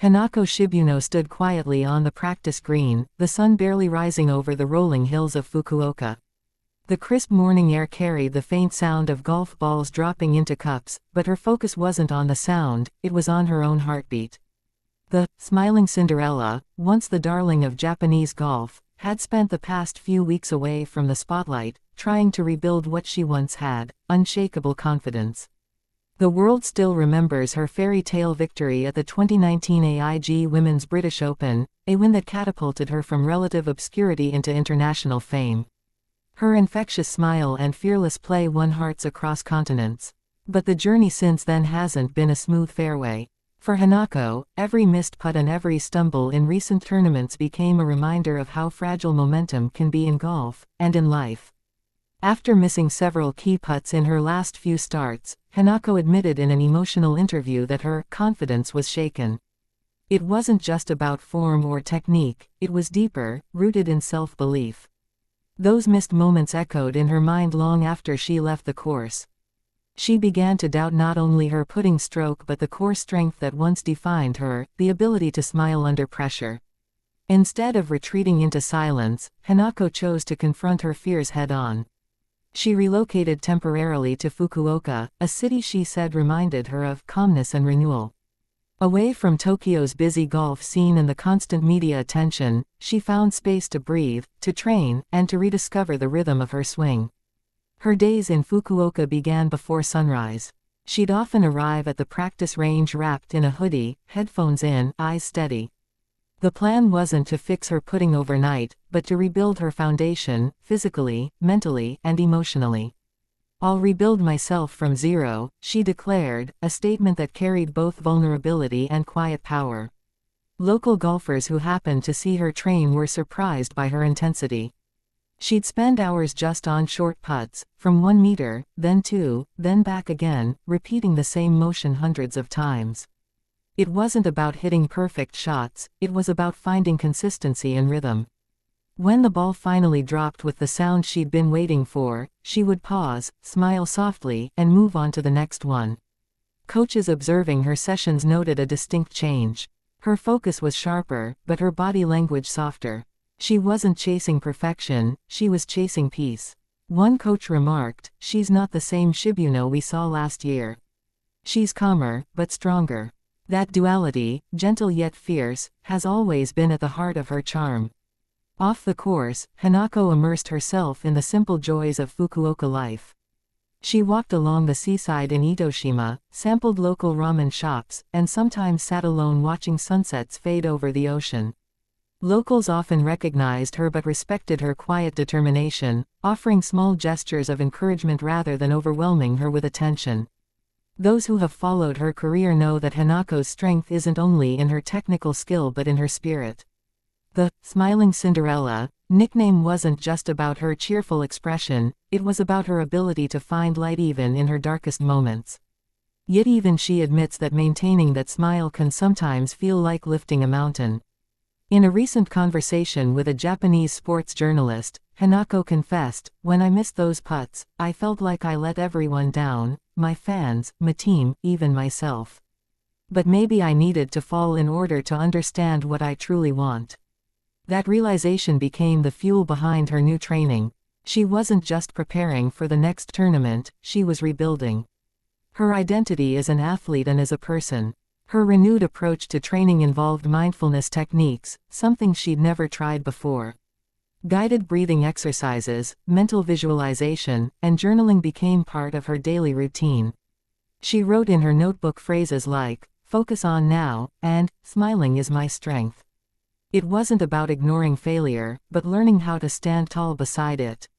Hinako Shibuno stood quietly on the practice green, the sun barely rising over the rolling hills of Fukuoka. The crisp morning air carried the faint sound of golf balls dropping into cups, but her focus wasn't on the sound, it was on her own heartbeat. The smiling Cinderella, once the darling of Japanese golf, had spent the past few weeks away from the spotlight, trying to rebuild what she once had, unshakable confidence. The world still remembers her fairy tale victory at the 2019 AIG Women's British Open, a win that catapulted her from relative obscurity into international fame. Her infectious smile and fearless play won hearts across continents. But the journey since then hasn't been a smooth fairway. For Hinako, every missed putt and every stumble in recent tournaments became a reminder of how fragile momentum can be in golf, and in life. After missing several key putts in her last few starts, Hinako admitted in an emotional interview that her confidence was shaken. It wasn't just about form or technique, it was deeper, rooted in self-belief. Those missed moments echoed in her mind long after she left the course. She began to doubt not only her putting stroke but the core strength that once defined her, the ability to smile under pressure. Instead of retreating into silence, Hinako chose to confront her fears head-on. She relocated temporarily to Fukuoka, a city she said reminded her of calmness and renewal. Away from Tokyo's busy golf scene and the constant media attention, she found space to breathe, to train, and to rediscover the rhythm of her swing. Her days in Fukuoka began before sunrise. She'd often arrive at the practice range wrapped in a hoodie, headphones in, eyes steady. The plan wasn't to fix her putting overnight, but to rebuild her foundation, physically, mentally, and emotionally. "I'll rebuild myself from zero," she declared, a statement that carried both vulnerability and quiet power. Local golfers who happened to see her train were surprised by her intensity. She'd spend hours just on short putts, from 1 meter, then 2, then back again, repeating the same motion hundreds of times. It wasn't about hitting perfect shots, it was about finding consistency and rhythm. When the ball finally dropped with the sound she'd been waiting for, she would pause, smile softly, and move on to the next one. Coaches observing her sessions noted a distinct change. Her focus was sharper, but her body language softer. She wasn't chasing perfection, she was chasing peace. One coach remarked, "She's not the same Shibuno we saw last year. She's calmer, but stronger." That duality, gentle yet fierce, has always been at the heart of her charm. Off the course, Hinako immersed herself in the simple joys of Fukuoka life. She walked along the seaside in Itoshima, sampled local ramen shops, and sometimes sat alone watching sunsets fade over the ocean. Locals often recognized her but respected her quiet determination, offering small gestures of encouragement rather than overwhelming her with attention. Those who have followed her career know that Hinako's strength isn't only in her technical skill but in her spirit. The smiling Cinderella nickname wasn't just about her cheerful expression, it was about her ability to find light even in her darkest moments. Yet even she admits that maintaining that smile can sometimes feel like lifting a mountain. In a recent conversation with a Japanese sports journalist, Hinako confessed, "When I missed those putts, I felt like I let everyone down, my fans, my team, even myself. But maybe I needed to fall in order to understand what I truly want." That realization became the fuel behind her new training. She wasn't just preparing for the next tournament, she was rebuilding her identity as an athlete and as a person. Her renewed approach to training involved mindfulness techniques, something she'd never tried before. Guided breathing exercises, mental visualization, and journaling became part of her daily routine. She wrote in her notebook phrases like, "Focus on now," and "Smiling is my strength." It wasn't about ignoring failure, but learning how to stand tall beside it.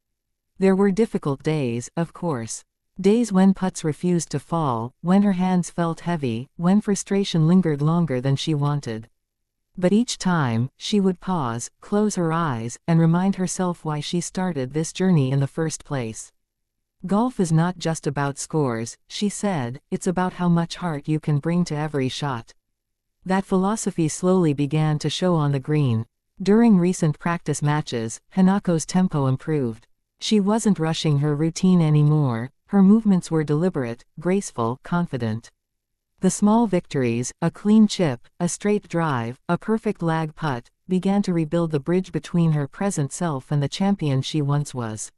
There were difficult days, of course. Days when putts refused to fall, when her hands felt heavy, when frustration lingered longer than she wanted. But each time, she would pause, close her eyes, and remind herself why she started this journey in the first place. "Golf is not just about scores," she said, "it's about how much heart you can bring to every shot." That philosophy slowly began to show on the green. During recent practice matches, Hinako's tempo improved. She wasn't rushing her routine anymore, her movements were deliberate, graceful, confident. The small victories, a clean chip, a straight drive, a perfect lag putt, began to rebuild the bridge between her present self and the champion she once was.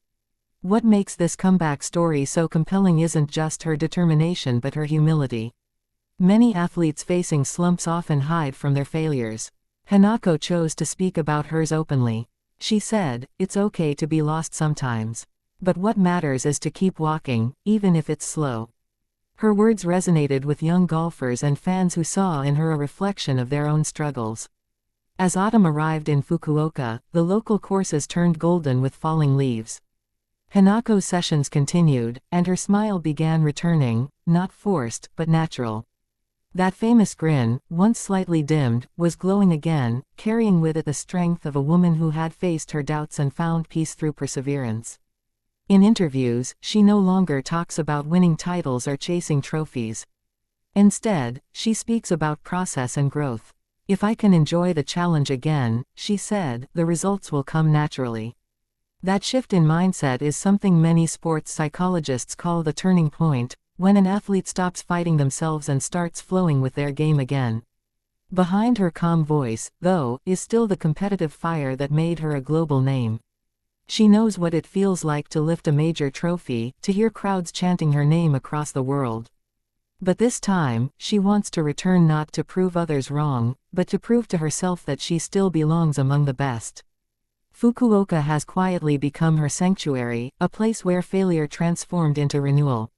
What makes this comeback story so compelling isn't just her determination but her humility. Many athletes facing slumps often hide from their failures. Hinako chose to speak about hers openly. She said, "It's okay to be lost sometimes. But what matters is to keep walking, even if it's slow." Her words resonated with young golfers and fans who saw in her a reflection of their own struggles. As autumn arrived in Fukuoka, the local courses turned golden with falling leaves. Hinako's sessions continued, and her smile began returning, not forced, but natural. That famous grin, once slightly dimmed, was glowing again, carrying with it the strength of a woman who had faced her doubts and found peace through perseverance. In interviews, she no longer talks about winning titles or chasing trophies. Instead, she speaks about process and growth. "If I can enjoy the challenge again," she said, "the results will come naturally." That shift in mindset is something many sports psychologists call the turning point, when an athlete stops fighting themselves and starts flowing with their game again. Behind her calm voice, though, is still the competitive fire that made her a global name. She knows what it feels like to lift a major trophy, to hear crowds chanting her name across the world. But this time, she wants to return not to prove others wrong, but to prove to herself that she still belongs among the best. Fukuoka has quietly become her sanctuary, a place where failure transformed into renewal.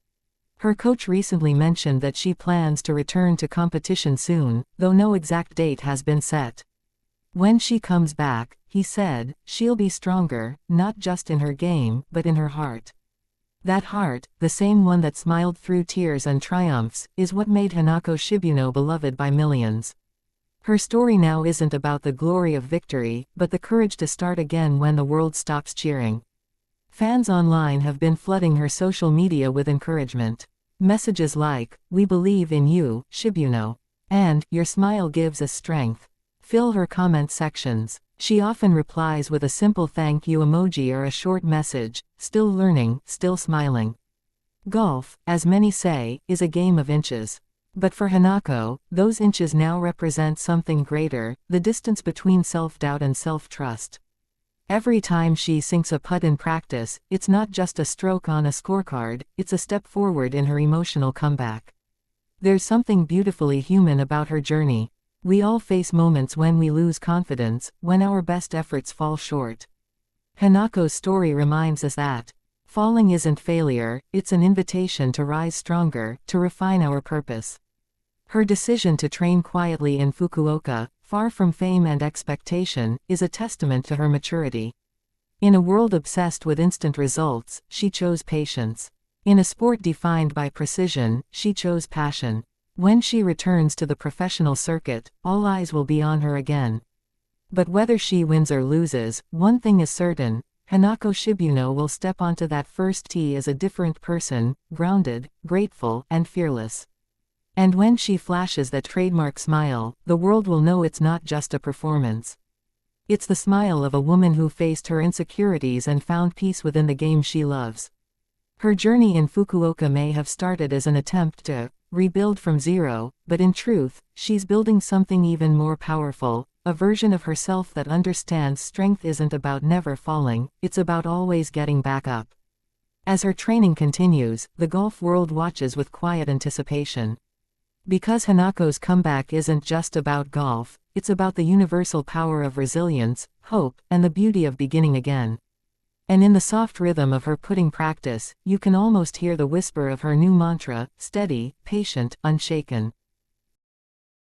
Her coach recently mentioned that she plans to return to competition soon, though no exact date has been set. When she comes back, he said, she'll be stronger, not just in her game, but in her heart. That heart, the same one that smiled through tears and triumphs, is what made Hinako Shibuno beloved by millions. Her story now isn't about the glory of victory, but the courage to start again when the world stops cheering. Fans online have been flooding her social media with encouragement. Messages like, "We believe in you, Shibuno," and "Your smile gives us strength" fill her comment sections. She often replies with a simple thank you emoji or a short message, "Still learning, still smiling." Golf, as many say, is a game of inches. But for Hinako, those inches now represent something greater, the distance between self-doubt and self-trust. Every time she sinks a putt in practice, it's not just a stroke on a scorecard, it's a step forward in her emotional comeback. There's something beautifully human about her journey. We all face moments when we lose confidence, when our best efforts fall short. Hinako's story reminds us that falling isn't failure, it's an invitation to rise stronger, to refine our purpose. Her decision to train quietly in Fukuoka, far from fame and expectation, is a testament to her maturity. In a world obsessed with instant results, she chose patience. In a sport defined by precision, she chose passion. When she returns to the professional circuit, all eyes will be on her again. But whether she wins or loses, one thing is certain: Hinako Shibuno will step onto that first tee as a different person, grounded, grateful, and fearless. And when she flashes that trademark smile, the world will know it's not just a performance. It's the smile of a woman who faced her insecurities and found peace within the game she loves. Her journey in Fukuoka may have started as an attempt to rebuild from zero, but in truth, she's building something even more powerful, a version of herself that understands strength isn't about never falling, it's about always getting back up. As her training continues, the golf world watches with quiet anticipation. Because Hinako's comeback isn't just about golf, it's about the universal power of resilience, hope, and the beauty of beginning again. And in the soft rhythm of her putting practice, you can almost hear the whisper of her new mantra: steady, patient, unshaken.